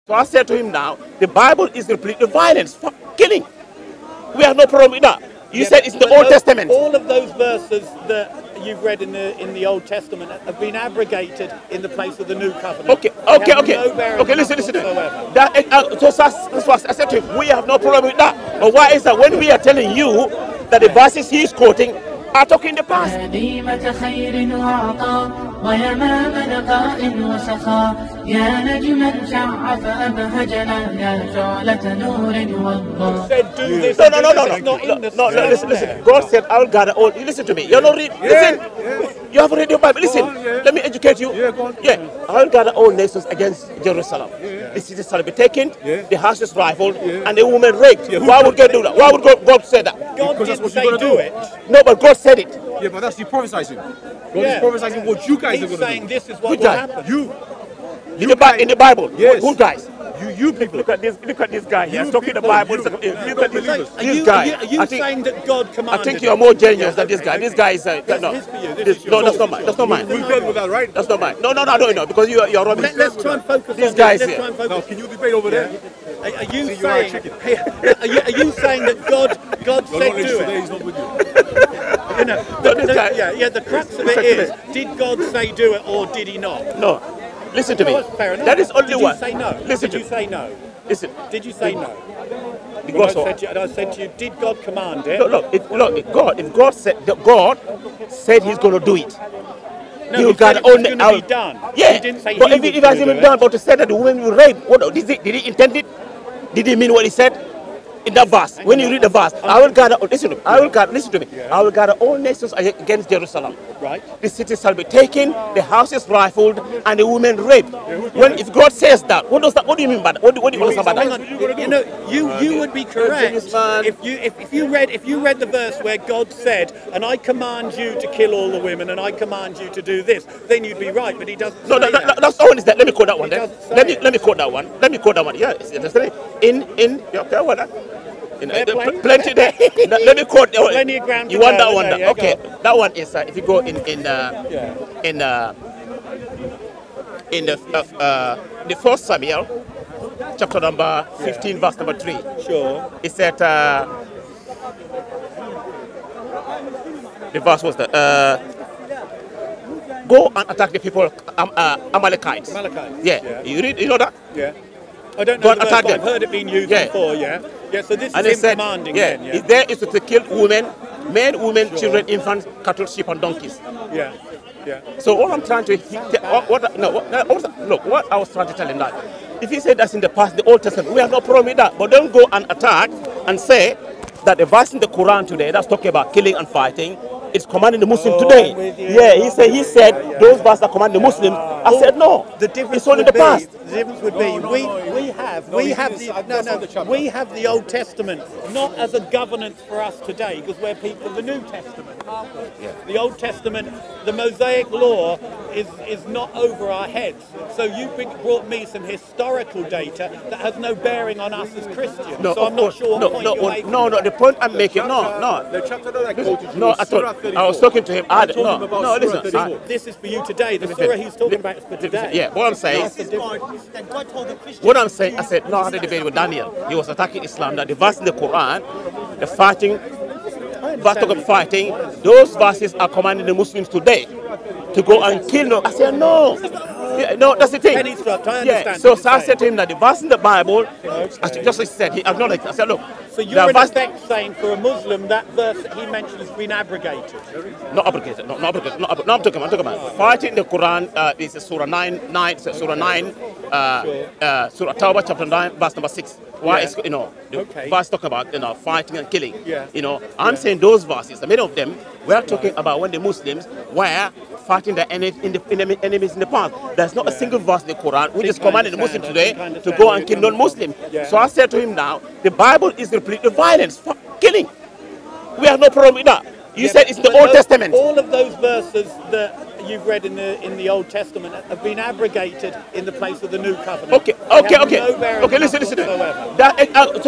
So I said to him now, the Bible is replete with violence, killing. We have no problem with that. You said it's the Old Testament. All of those verses that you've read in the Old Testament have been abrogated in the place of the New Covenant. Okay. Listen. So that's what I said to him. We have no problem with that. But why is that when we are telling you that the verses he is quoting are talking in the past? No, listen. God said, I will gather all. You listen to me. You're not reading. Listen. You haven't read your Bible. Listen. Let me educate you. I will gather all nations against Jerusalem. The city shall be taken, the houses rifled, and the woman raped. Why would God do that? Why would God say that? God didn't say do it. No, but God said it. Yeah, but that's the prophesizing. God is prophesying what you guys are going to do. He's saying this is what will happen. In the Bible. Yes. Who guys? You people. Look at this guy here. Talking the Bible. Look at this guy. Are you saying that God commanded? I think you are more genius than this guy. This guy is no, that's not mine. That's not mine. We've dealt with that, right? That's not mine. No, I don't know because you're rubbish. Let's try and focus. This guy is here. Now, can you debate over there? Are you saying that God said do it? He's not with you. The crux of it is, did God say do it or did he not? No. Listen to me. Fair enough. That is only one. Did you say no? Listen Did you say no? Listen. Did you say no? I said to you, did God command it? If God said He's going to do it. No, he said it was going to be done. Yeah. He didn't say but if it hasn't been done, but to say that the woman will rape, did he intend it? Did he mean what he said? In that verse, when you read the verse, I will gather. Listen to me. I will gather all nations against Jerusalem. Right. The city shall be taken, the houses rifled, and the women raped. If God says that, what do you mean by that? What do you understand by that? You would be correct if you read the verse where God said, "And I command you to kill all the women, and I command you to do this." Then you'd be right, but he doesn't. No, that's all. Is that? Let me quote that one. Let me quote that one. Yeah, plenty there. Let me quote. Plenty of ground. You want that one? Okay, that one is if you go in the first Samuel, chapter number 15, verse number 3. Sure. It said the verse was that go and attack the people Amalekites. Yeah. You know that? Yeah. I don't know the verse, but I've heard it being used before, yeah. So this is him commanding then, yeah. There is to kill women, men, women, children, infants, cattle, sheep, and donkeys. Yeah. So what I'm trying to what I was trying to tell him that if he said that's in the past, the Old Testament, we have no problem with that. But don't go and attack and say that the verse in the Quran today that's talking about killing and fighting, it's commanding the Muslim today. Yeah, he said those verses are commanding the Muslims. I said no. The difference it's only the past. The difference would be we have the Old Testament not as a governance for us today because we're people of the New Testament. The Old Testament, the Mosaic law is not over our heads. So you brought me some historical data that has no bearing on us as Christians. So I'm not sure what point you're making. No, the point I'm making, The chapter that I quoted you I was talking to him. Listen. This is for you today. The surah he's talking about is for today. Yeah, what I'm saying, I said, no, I had a debate with Daniel. He was attacking Islam, that the verse in the Quran, the fighting, verse talk about fighting, those verses are commanding the Muslims today to go and kill. No, I said, no. Yeah, no, that's the thing. So I said to him that the verse in the Bible, just as he said, he acknowledged. I said, look. So you're in effect saying for a Muslim that verse that he mentioned has been abrogated? Not abrogated. No, I'm talking about fighting the Quran. This is Surah 9, Surah Tawbah chapter 9, verse number 6. Why is the verse talk about fighting and killing? I'm saying those verses, many of them, we're talking about when the Muslims were fighting the enemies in the past. There's not a single verse in the Quran which is commanding the Muslim today to go and kill non-Muslims. So I said to him now, the Bible is replete with violence, killing. We have no problem with that. You said it's the Old Testament. All of those verses that you've read in the Old Testament have been abrogated in the place of the New Covenant. Okay. Listen. So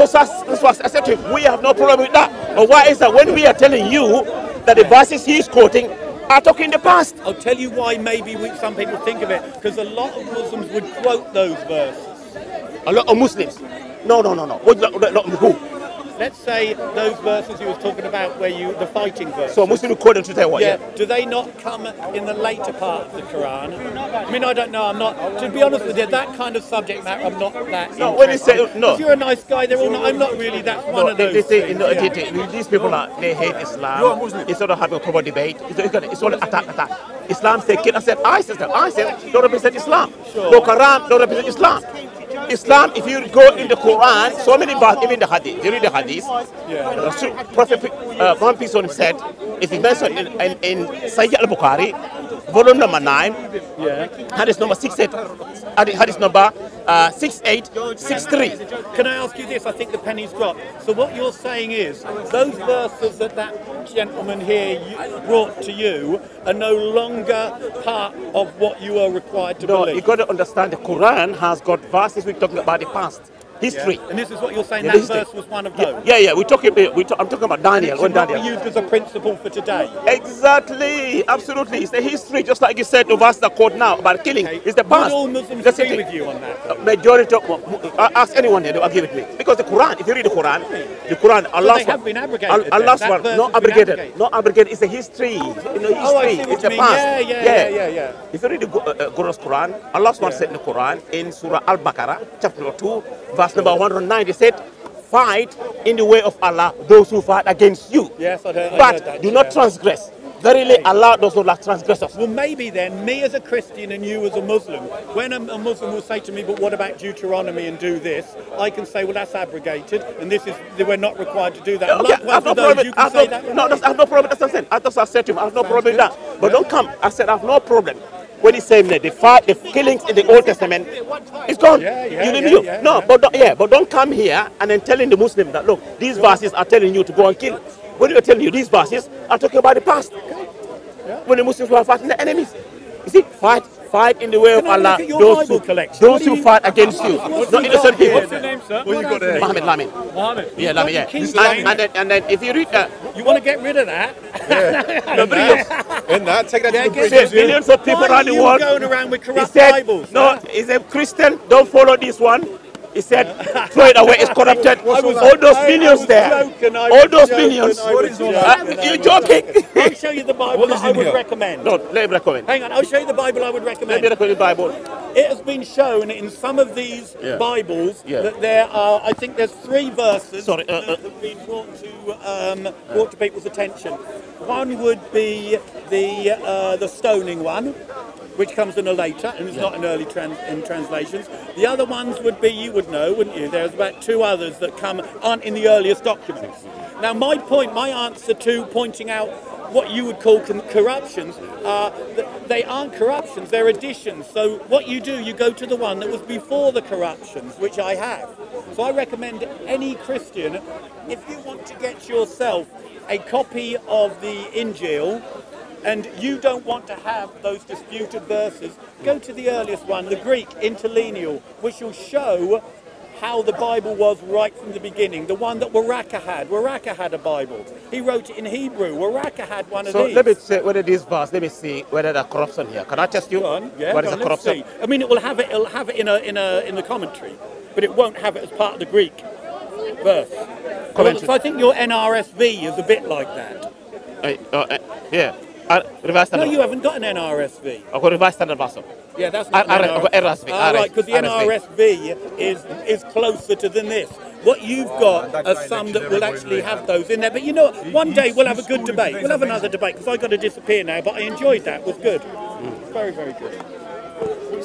that's what I said to him. We have no problem with that. But why is that when we are telling you that the verses he is quoting are talking in the past? I'll tell you why maybe some people think of it, because a lot of Muslims would quote those verses. A lot of Muslims. No. Who? Let's say those verses you were talking about where the fighting verses. So Muslim quote to tell what? Yeah. Do they not come in the later part of the Quran? I mean, I don't know. I'm not. To be honest with you, that kind of subject matter, I'm not that. No, when you say no, you're a nice guy. They're all not. I'm not really. That's one of those. These people they hate Islam. Instead of having a proper debate, it's all attack. Islam say kill. I said don't represent Islam. Sure. No Quran don't represent Islam. Islam, if you go in the Quran, so many verses, even the Hadith, you read the Hadith, Prophet Muhammad peace on him said, it is mentioned in Sahih al-Bukhari, volume number 9, Hadith number 6863. Can I ask you this? I think the penny's dropped. So what you're saying is, those verses that gentleman here brought to you are no longer part of what you are required to believe. No, you got to understand the Quran has got verses we're talking about the past. History. And this is what you're saying, that verse was one of those? Yeah. I'm talking about Daniel. When Daniel used as a principle for today. Exactly, absolutely. It's the history, just like you said, the verse that quote now about killing. It's the past. Would all Muslims agree with you on that? Majority of, ask anyone here, they'll agree with me. Because the Quran, if you read the Quran, Allah's one. Have been abrogated. Allah's one, not abrogated. Not abrogated, it's a history. It's the past. Yeah. If you read the Quran, Allah's one said in the Quran, in Surah Al-Baqarah, chapter 2, verse number 190 said, fight in the way of Allah those who fight against you. Yes, I heard that. Do not transgress. Verily, Allah does not like transgressors. Well, maybe then, me as a Christian and you as a Muslim, when a Muslim will say to me, but what about Deuteronomy and do this? I can say, well, that's abrogated, and we're not required to do that. Okay, I have no problem. I have no problem. That's what I'm saying. I said to him, I have no problem with that. But don't come. I said, I have no problem. When he's saying that the killings in the Old Testament is gone. But don't come here and then telling the Muslim that, look, these verses are telling you to go and kill. When you're telling you these verses are talking about the past. When the Muslims were fighting the enemies. You see, fight in the way of Allah. Those who fight against you, not innocent people. What's your name, sir? What you got there? Mohammed Lamin. Mohammed. Yeah, Lamin, yeah. And then if you read that. You want to get rid of that? In that, take that to the bridge. Millions of people around the world. Going around with corrupt Bibles. No, he's a Christian, don't follow this one. He said, throw it away, it's corrupted. All those millions there. All those millions. You're joking. I'll show you the Bible that I would recommend. No, let me recommend. Hang on, I'll show you the Bible I would recommend. Let me recommend the Bible. It has been shown in some of these Bibles that there are, I think there's 3 verses that have been brought to people's attention. One would be the stoning one, which comes in a later, and it's not in early translations. The other ones would be, you would know, wouldn't you? There's about 2 others that aren't in the earliest documents. Now, my answer to pointing out what you would call corruptions, they aren't corruptions, they're additions. So what you do, you go to the one that was before the corruptions, which I have. So I recommend any Christian, if you want to get yourself a copy of the Injil, and you don't want to have those disputed verses, go to the earliest one, the Greek interlineal, which will show how the Bible was right from the beginning. The one that Waraka had. Waraka had a Bible. He wrote it in Hebrew. Waraka had one of these. So let me say whether this verse, let me see whether there's corruption here. Can I test you? What is the corruption? I mean, it'll have it in the commentary, but it won't have it as part of the Greek verse. So I think your NRSV is a bit like that. Yeah. No, you haven't got an NRSV. I've got revised standard version. Yeah, that's not I've got RSV. Right, because the NRSV is closer to than this. What you've got are some that will actually have those in there. But you know what? One day we'll have a good debate. We'll have another debate, because I've got to disappear now, but I enjoyed that. It was good. Very, very good.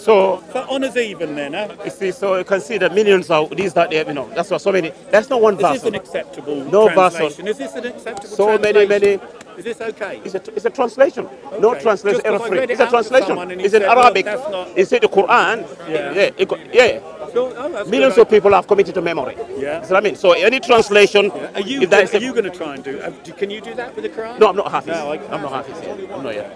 So honours even then, huh? You see, so you can see the millions of these that there, that's why so many. There's no one verse. Is this an acceptable translation? Is this an acceptable so translation? many. Is this okay? It's a translation. Okay. No translation, error-free. It's a translation. It's in Arabic. It's in the Quran. Millions of people have committed to memory. Yeah. That's what I mean. So any translation. Are you going to try and do? Can you do that with the Quran? No, I'm not Hafiz. I'm not Hafiz yet. I'm not yet.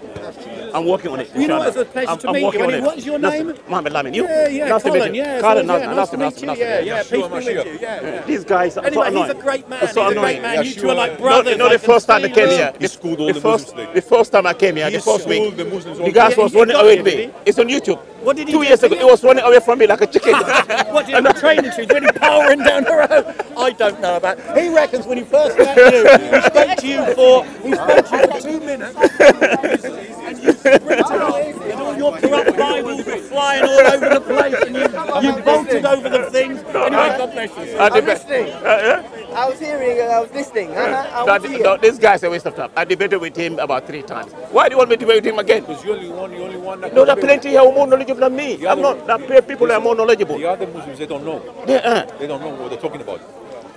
I'm working on it. You know, it's a pleasure to meet you. What is your name? Mohammed Lamin. You? Nice to meet you. Nice to meet you. Yeah, peace be with you. These guys are so annoying. He's a great man. So annoying. You two are like brothers. No, the first time I came here. Schooled all the Muslims. The first time I came here, the first week, the guys was running away with me. It's on YouTube. What did he 2 years ago, he was running away from me like a chicken. What did he train to? When he powering down the road? I don't know about. He reckons when he first met you, he spoke to you for 2 minutes. And you sprinted off, and all your corrupt Bibles were flying all over the place, and you bolted over the things. Anyway, God bless you. I'm listening. I was hearing, I was listening. No, this guy's a waste of time. I debated with him about 3 times. Why do you want me to debate with him again? Because you're the only one that No, there are plenty here who are more knowledgeable than me. I'm not. There are people who are more knowledgeable. The other Muslims, they don't know. They don't know what they're talking about.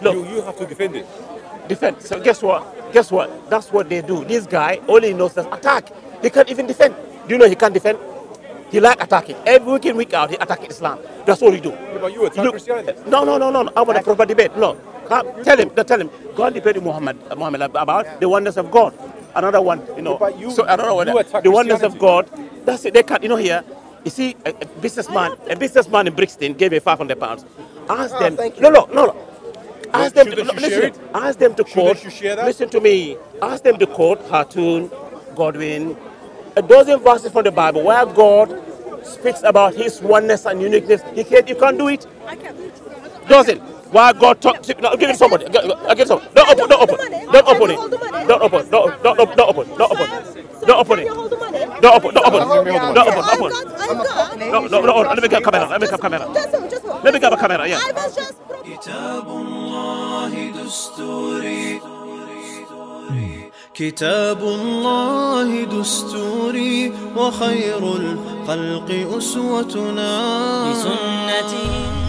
Look, you have to defend it. Defend. So guess what? Guess what? That's what they do. This guy only knows that attack. He can't even defend. Do you know he can't defend? He like attacking. Every week in, week out, he attacking Islam. That's what he do. Yeah, but you attack Christianity. No. I want a proper debate. No. Tell him. Go and debate with Muhammad about the oneness of God. Another one, so another one, the oneness of God. That's it. They can't, here. You see, a businessman in Brixton gave me £500. Ask them. No. Ask them. Listen. Ask them to quote. Listen to me. Ask them to quote Hartoon, Godwin, a dozen verses from the Bible where God speaks about His oneness and uniqueness. You can't do it. I can't do it. Doesn't. Why God talk? No, give it somebody. Give it somebody. Don't open it. Don't open it. Don't open. Don't open. Don't open. Don't open. Don't open it. Don't open. Don't open. Don't open. No. Let me get a camera. Let me get a camera. Let me get a camera. Yeah. كتاب الله دستوري كتاب الله دستوري وخير الخلق أسوتنا بسنته